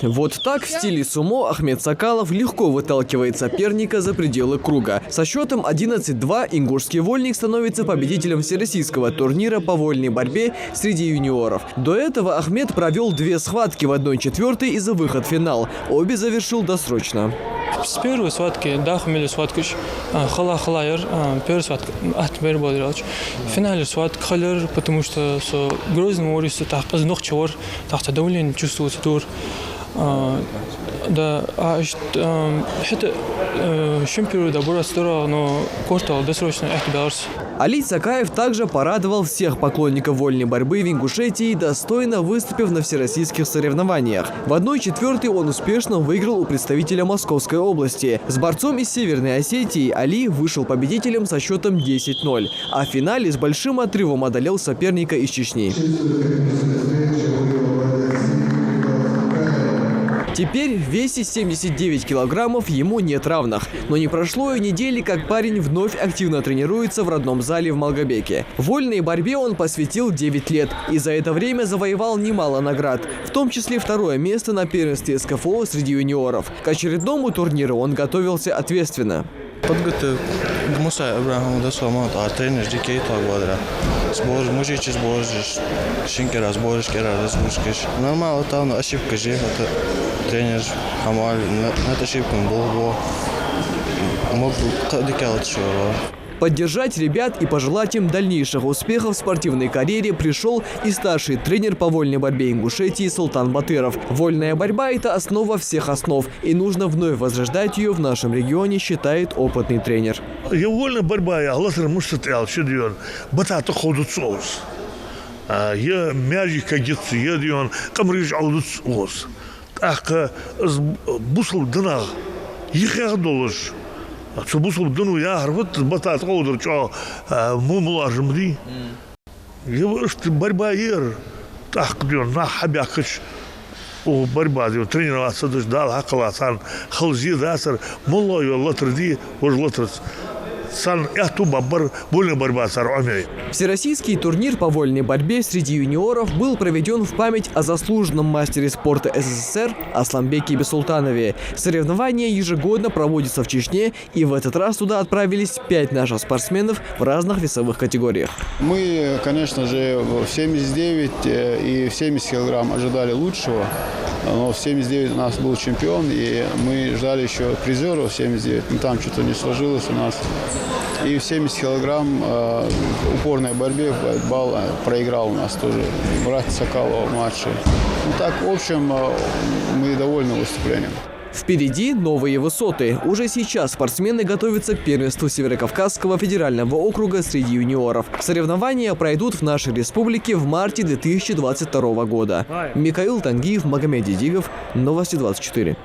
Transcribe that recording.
Вот так в стиле сумо Ахмед Сакалов легко выталкивает соперника за пределы круга. Со счетом 11-2 ингушский вольник становится победителем всероссийского турнира по вольной борьбе среди юниоров. До этого Ахмед провел 2 схватки в 1/4 и за выход в финал. Обе завершил досрочно. С первой схватки, да, хмели схватку, хала-халайер, первая схватка, атмер бодирович. В финале схватка халер, потому что с Грозным Орисом так позднох чевор, так давление чувствуется тур. Да, это чемпион добра стора, но кортал досрочно это Беларусь. Али Сакаев также порадовал всех поклонников вольной борьбы в Ингушетии, достойно выступив на всероссийских соревнованиях. В 1/4 он успешно выиграл у представителя Московской области. С борцом из Северной Осетии Али вышел победителем со счетом 10-0, а в финале с большим отрывом одолел соперника из Чечни. Теперь в весе 79 килограммов ему нет равных. Но не прошло и недели, как парень вновь активно тренируется в родном зале в Малгобеке. Вольной борьбе он посвятил 9 лет и за это время завоевал немало наград, в том числе 2-е место на первенстве СКФО среди юниоров. К очередному турниру он готовился ответственно. Подготовил Муса Абрахам до сломат, а тренер дикей так бодра. Сбор мужичи сборжишь, шинкера сборишкера разбушкиш. Нормально там ошибка же, это тренер Хамаль, на ошибку был, мог дикелать еще. Поддержать ребят и пожелать им дальнейших успехов в спортивной карьере пришел и старший тренер по вольной борьбе Ингушетии Султан Батыров. Вольная борьба – это основа всех основ, и нужно вновь возрождать ее в нашем регионе, считает опытный тренер. Вольная борьба, я глазер муштател, что делал, батата ходит соус. Я мяжик кадится, я делал, камриж аудит соус. Так, бусл дна, ехал доллаж. Цубусл дну я вот батат ходит, что мумлажем ди. Я что борьба ер, так делал, на хабякач. О борьба делал, тренироваться даже дал, хакаласан, халзи дасар, мулла ее латрди, уж латрц. Всероссийский турнир по вольной борьбе среди юниоров был проведен в память о заслуженном мастере спорта СССР Асламбеке Бисултанове. Соревнования ежегодно проводятся в Чечне, и в этот раз туда отправились 5 наших спортсменов в разных весовых категориях. Мы, конечно же, в 79 и в 70 килограмм ожидали лучшего, но в 79 у нас был чемпион, и мы ждали еще призеров в 79, но там что-то не сложилось у нас. И в 70 килограмм упорной борьбе балл проиграл у нас тоже брат Соколова младший. Ну так, в общем, мы довольны выступлением. Впереди новые высоты. Уже сейчас спортсмены готовятся к первенству Северокавказского федерального округа среди юниоров. Соревнования пройдут в нашей республике в марте 2022 года. Михаил Тангиев, Магомед Дидигов, Новости 24.